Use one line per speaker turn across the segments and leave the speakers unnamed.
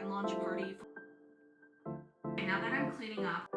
brand launch party. Now that I'm cleaning up.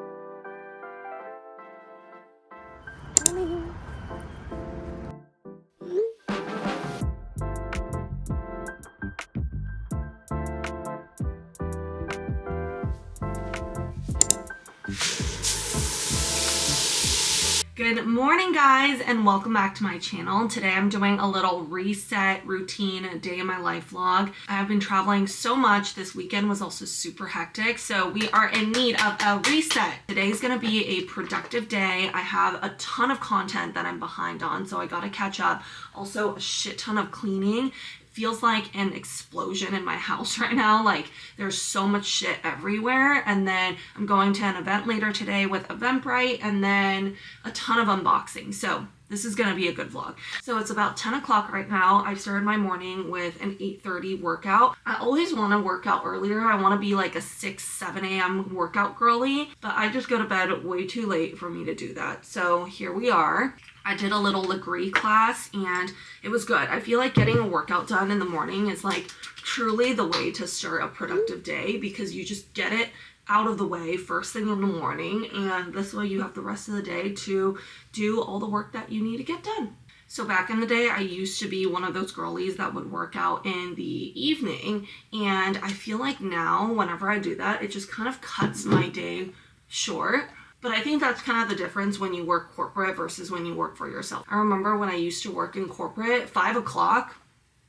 Good morning, guys, and welcome back to my channel. Today I'm doing a little reset routine day in my life vlog. I've been traveling so much. This weekend was also super hectic, so we are in need of a reset. Today's gonna be a productive day. I have a ton of content that I'm behind on, so I gotta catch up. Also, a shit ton of cleaning. Feels like an explosion in my house right now. Like there's so much shit everywhere. And then I'm going to an event later today with Eventbrite and then a ton of unboxing. So this is gonna be a good vlog. So it's about 10 o'clock right now. I started my morning with an 8:30 workout. I always wanna work out earlier. I wanna be like a 6, 7 a.m. workout girly, but I just go to bed way too late for me to do that. So here we are. I did a little Legree class and it was good. I feel like getting a workout done in the morning is like truly the way to start a productive day because you just get it out of the way first thing in the morning, and this way you have the rest of the day to do all the work that you need to get done. So back in the day, I used to be one of those girlies that would work out in the evening, and I feel like now whenever I do that, it just kind of cuts my day short. But I think that's kind of the difference when you work corporate versus when you work for yourself. I remember when I used to work in corporate, 5 o'clock,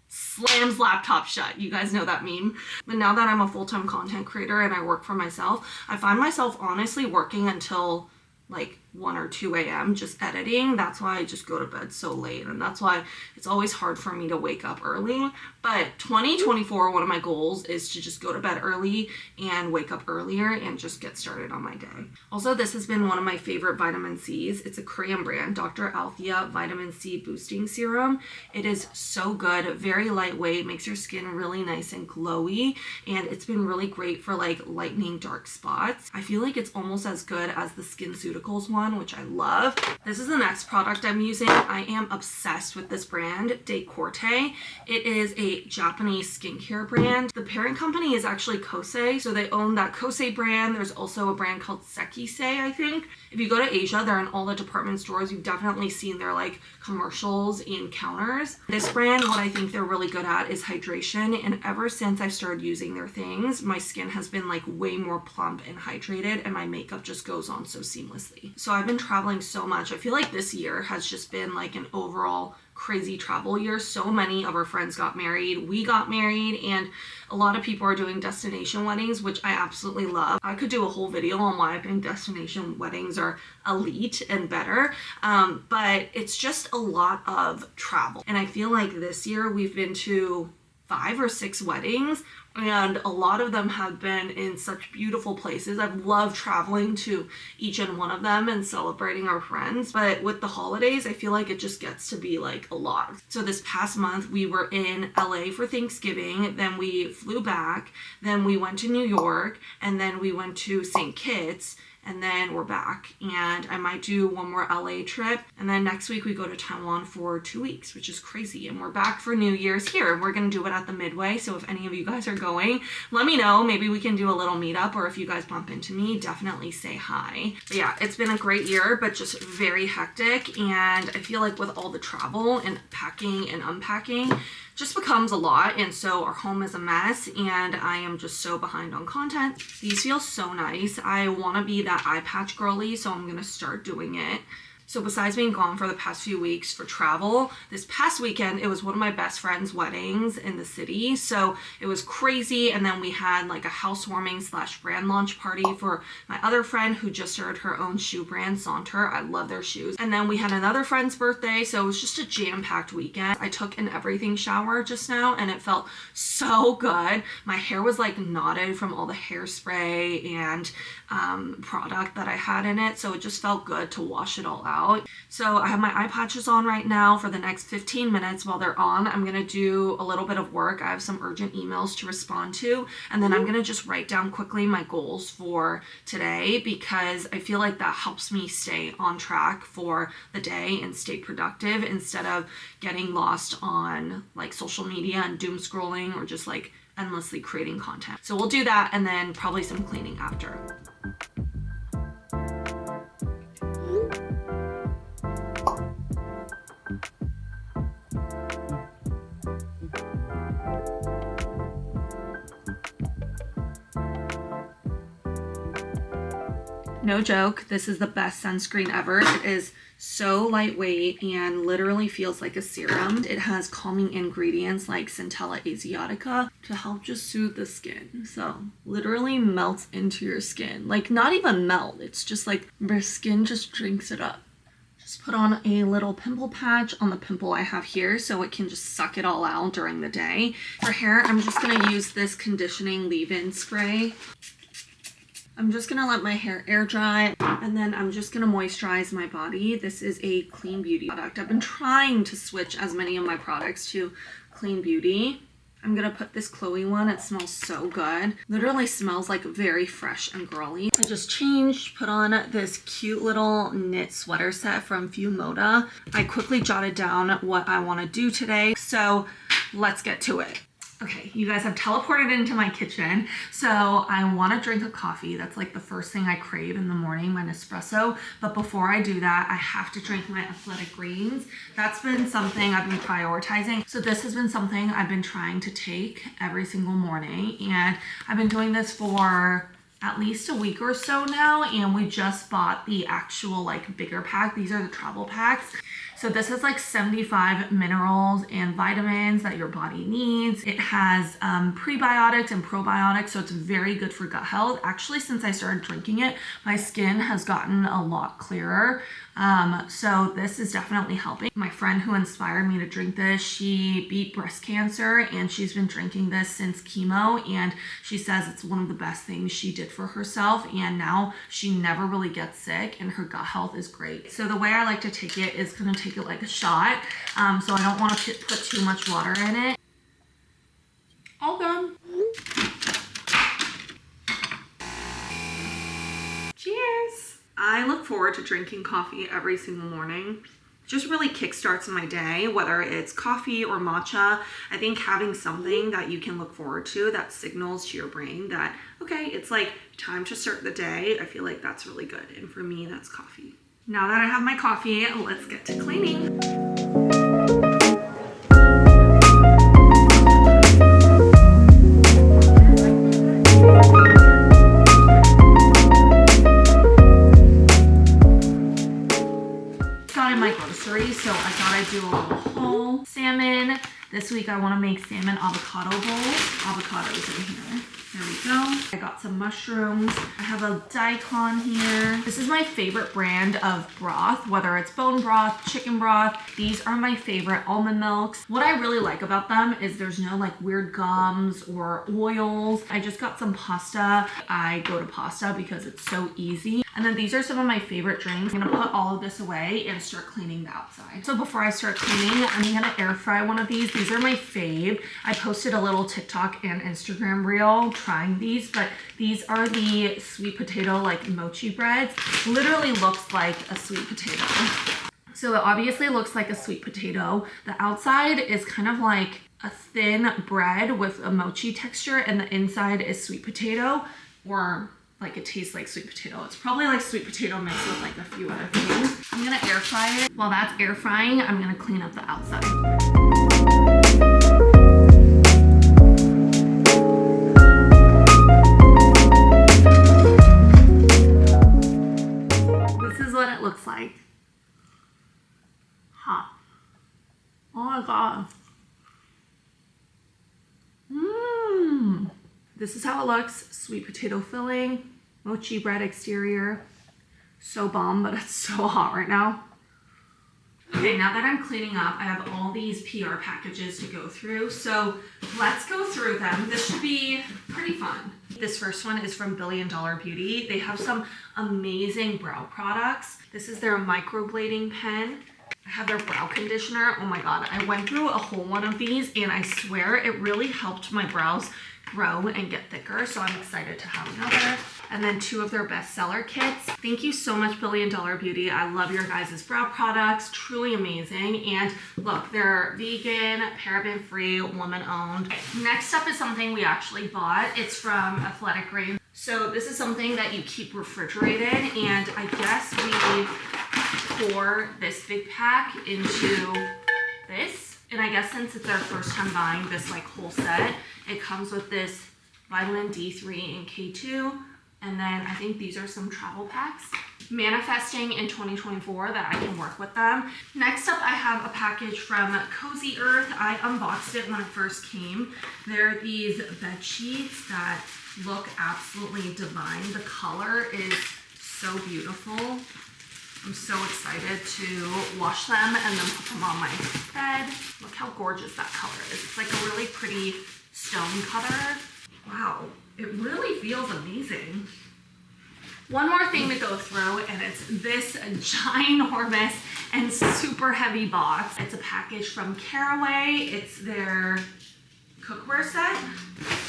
slams laptop shut. You guys know that meme. But now that I'm a full-time content creator and I work for myself, I find myself honestly working until like 1 or 2 a.m. just editing. That's why I just go to bed so late, and that's why it's always hard for me to wake up early. But 2024, one of my goals is to just go to bed early and wake up earlier and just get started on my day. Also, this has been one of my favorite vitamin C's. It's a Korean brand, Dr. Althea Vitamin C Boosting Serum. It is so good, very lightweight, makes your skin really nice and glowy, and it's been really great for like lightening dark spots. I feel like it's almost as good as the SkinCeuticals one, which I love. This is the next product I'm using. I am obsessed with this brand, Decorte. It is a Japanese skincare brand. The parent company is actually Kosei, so they own that Kosei brand. There's also a brand called Sekisei, I think. If you go to Asia, they're in all the department stores. You've definitely seen their like commercials and counters. This brand, what I think they're really good at is hydration, and ever since I started using their things, my skin has been like way more plump and hydrated, and my makeup just goes on so seamlessly. So I've been traveling so much. I feel like this year has just been like an overall crazy travel year. So many of our friends got married, we got married, and a lot of people are doing destination weddings, which I absolutely love. I could do a whole video on why I think destination weddings are elite and better, but it's just a lot of travel. And I feel like this year we've been to 5 or 6 weddings, and a lot of them have been in such beautiful places. I've loved traveling to each and one of them and celebrating our friends, but with the holidays, I feel like it just gets to be like a lot. So this past month, we were in LA for Thanksgiving, then we flew back, then we went to New York, and then we went to St. Kitts, and then we're back, and I might do one more LA trip, and then next week we go to Taiwan for 2 weeks, which is crazy, and we're back for New Year's here, and we're gonna do it at the Midway. So if any of you guys are going, let me know. Maybe we can do a little meetup, or if you guys bump into me, definitely say hi. But yeah, it's been a great year, but just very hectic, and I feel like with all the travel and packing and unpacking, just becomes a lot, and so our home is a mess, and I am just so behind on content. These feel so nice. I want to be that eye patch girly, so I'm gonna start doing it. So besides being gone for the past few weeks for travel, this past weekend, it was one of my best friend's weddings in the city. So it was crazy. And then we had like a housewarming / brand launch party for my other friend who just started her own shoe brand, Saunter. I love their shoes. And then we had another friend's birthday. So it was just a jam-packed weekend. I took an everything shower just now and it felt so good. My hair was like knotted from all the hairspray and product that I had in it. So it just felt good to wash it all out. So I have my eye patches on right now for the next 15 minutes. While they're on, I'm gonna do a little bit of work. I have some urgent emails to respond to, and then I'm gonna just write down quickly my goals for today, because I feel like that helps me stay on track for the day and stay productive instead of getting lost on like social media and doom scrolling or just like endlessly creating content. So we'll do that and then probably some cleaning after. No joke, this is the best sunscreen ever. It is so lightweight and literally feels like a serum. It has calming ingredients like Centella asiatica to help just soothe the skin. So literally melts into your skin. Like not even melt, it's just like your skin just drinks it up. Just put on a little pimple patch on the pimple I have here so it can just suck it all out during the day. For hair, I'm just gonna use this conditioning leave-in spray. I'm just gonna let my hair air dry and then I'm just gonna moisturize my body. This is a clean beauty product. I've been trying to switch as many of my products to clean beauty. I'm gonna put this Chloe one. It smells so good. Literally smells like very fresh and girly. I just changed, put on this cute little knit sweater set from Moda. I quickly jotted down what I wanna do today. So let's get to it. Okay, you guys have teleported into my kitchen. So I want to drink a coffee. That's like the first thing I crave in the morning, my Nespresso. But before I do that, I have to drink my athletic greens. That's been something I've been prioritizing. So this has been something I've been trying to take every single morning. And I've been doing this for at least a week or so now. And we just bought the actual like bigger pack. These are the travel packs. So this is like 75 minerals and vitamins that your body needs. It has prebiotics and probiotics, so it's very good for gut health. Actually, since I started drinking it, my skin has gotten a lot clearer. So this is definitely helping. My friend who inspired me to drink this, she beat breast cancer and she's been drinking this since chemo, and she says it's one of the best things she did for herself, and now she never really gets sick and her gut health is great. So the way I like to take it is gonna take it like a shot. So I don't want to put too much water in it. All done. Cheers. I look forward to drinking coffee every single morning. It just really kickstarts my day, whether it's coffee or matcha. I think having something that you can look forward to that signals to your brain that, okay, it's like time to start the day. I feel like that's really good. And for me, that's coffee. Now that I have my coffee, let's get to cleaning. Got in my groceries, so I thought I'd do a little haul. Salmon. This week I want to make salmon avocado bowls. Avocados in here. There we go. I got some mushrooms. I have a daikon here. This is my favorite brand of broth, whether it's bone broth, chicken broth. These are my favorite almond milks. What I really like about them is there's no like weird gums or oils. I just got some pasta. I go to pasta because it's so easy. And then these are some of my favorite drinks. I'm gonna put all of this away and start cleaning the outside. So before I start cleaning, I'm gonna air fry one of these. These are my fave. I posted a little TikTok and Instagram reel trying these, but these are the sweet potato like mochi breads. Literally looks like a sweet potato. So it obviously looks like a sweet potato. The outside is kind of like a thin bread with a mochi texture, and the inside is sweet potato, or like it tastes like sweet potato. It's probably like sweet potato mixed with like a few other things. I'm gonna air fry it. While that's air frying, I'm gonna clean up the outside. This is what it looks like. Hot. Oh my god. Mmm. This is how it looks. Sweet potato filling, mochi bread exterior. So bomb, but it's so hot right now. Okay, now that I'm cleaning up, I have all these PR packages to go through. So let's go through them. This should be pretty fun. This first one is from Billion Dollar Beauty. They have some amazing brow products. This is their microblading pen. I have their brow conditioner. Oh my god, I went through a whole one of these and I swear it really helped my brows grow and get thicker, so I'm excited to have another. And then 2 of their bestseller kits. Thank you so much, Billion Dollar Beauty. I love your guys' brow products, truly amazing. And look, they're vegan, paraben-free, woman-owned. Next up is something we actually bought. It's from Athletic Greens. So this is something that you keep refrigerated, and I guess we pour this big pack into this. And I guess since it's our first time buying this like whole set, it comes with this vitamin D3 and K2. And then I think these are some travel packs. Manifesting in 2024 that I can work with them. Next up, I have a package from Cozy Earth. I unboxed it when it first came. They're these bed sheets that look absolutely divine. The color is so beautiful. I'm so excited to wash them and then put them on my bed. Look how gorgeous that color is. It's like a really pretty stone color. Wow. It really feels amazing. One more thing to go through, and it's this ginormous and super heavy box. It's a package from Caraway. It's their cookware set.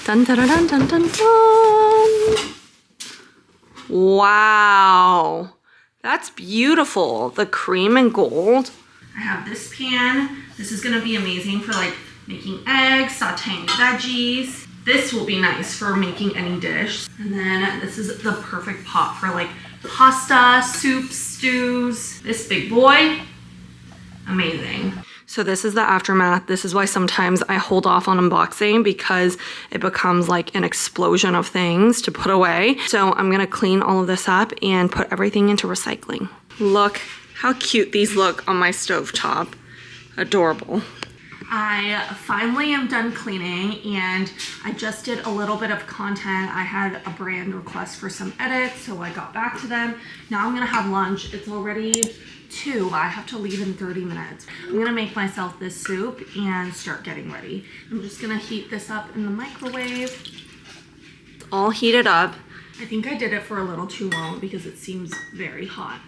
Dun, dun, dun, dun, dun, dun. Wow. That's beautiful. The cream and gold. I have this pan. This is gonna be amazing for like making eggs, sauteing veggies. This will be nice for making any dish. And then this is the perfect pot for like pasta, soups, stews. This big boy, amazing. So this is the aftermath. This is why sometimes I hold off on unboxing, because it becomes like an explosion of things to put away. So I'm gonna clean all of this up and put everything into recycling. Look how cute these look on my stovetop. Adorable. I finally am done cleaning, and I just did a little bit of content. I had a brand request for some edits, so I got back to them. Now I'm gonna have lunch. It's already 2. I have to leave in 30 minutes. I'm gonna make myself this soup and start getting ready. I'm just gonna heat this up in the microwave. It's all heated up. I think I did it for a little too long because it seems very hot.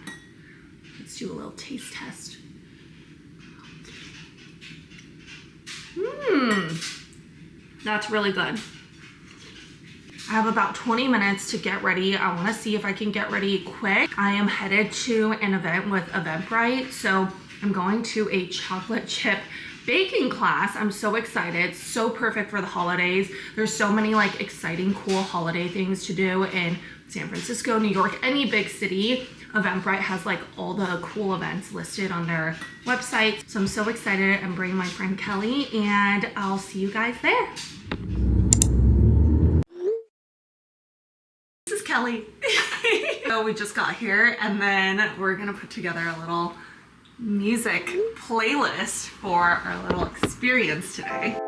Let's do a little taste test. That's really good. I have about 20 minutes to get ready. I want to see if I can get ready quick. I am headed to an event with Eventbrite, so I'm going to a chocolate chip baking class. I'm so excited. So perfect for the holidays. There's so many like exciting, cool holiday things to do in San Francisco, New York, any big city. Eventbrite has like all the cool events listed on their website. So I'm so excited. I'm bringing my friend Kelly, and I'll see you guys there. This is Kelly. So we just got here, and then we're gonna put together a little music playlist for our little experience today.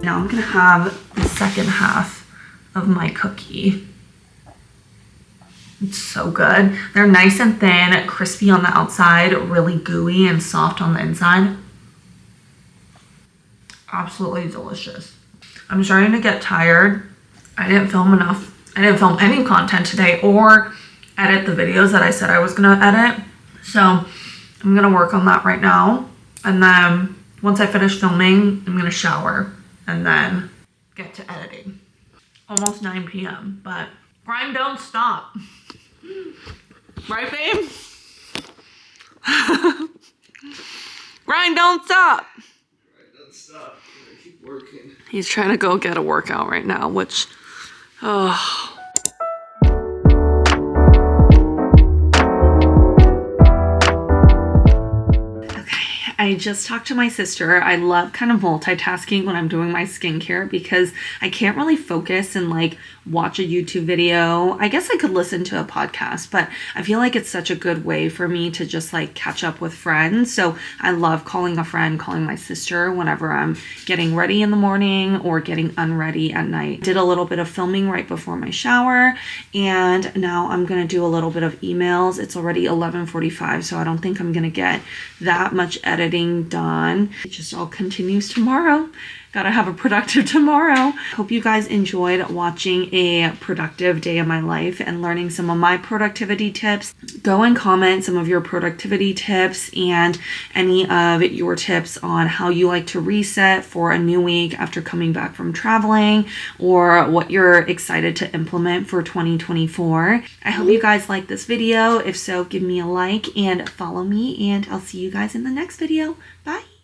Now I'm gonna have the second half of my cookie. It's so good. They're nice and thin, crispy on the outside, really gooey and soft on the inside. Absolutely delicious. I'm starting to get tired. I didn't film enough. I didn't film any content today or edit the videos that I said I was gonna edit. So I'm gonna work on that right now. And then once I finish filming, I'm gonna shower and then get to editing. Almost 9 p.m., but grind don't stop. Right, babe? Grind don't stop.
Grind don't stop. I keep working.
He's trying to go get a workout right now, which, oh. Okay, I just talked to my sister. I love kind of multitasking when I'm doing my skincare because I can't really focus and like watch a YouTube video. I guess I could listen to a podcast, but I feel like it's such a good way for me to just like catch up with friends. So I love calling a friend, calling my sister whenever I'm getting ready in the morning or getting unready at night. Did a little bit of filming right before my shower, and now I'm gonna do a little bit of emails. It's already 11:45, so I don't think I'm gonna get that much editing done. It just all continues tomorrow. Gotta have a productive tomorrow. Hope you guys enjoyed watching a productive day of my life and learning some of my productivity tips. Go and comment some of your productivity tips and any of your tips on how you like to reset for a new week after coming back from traveling, or what you're excited to implement for 2024. I hope you guys like this video. If so, give me a like and follow me, and I'll see you guys in the next video. Bye.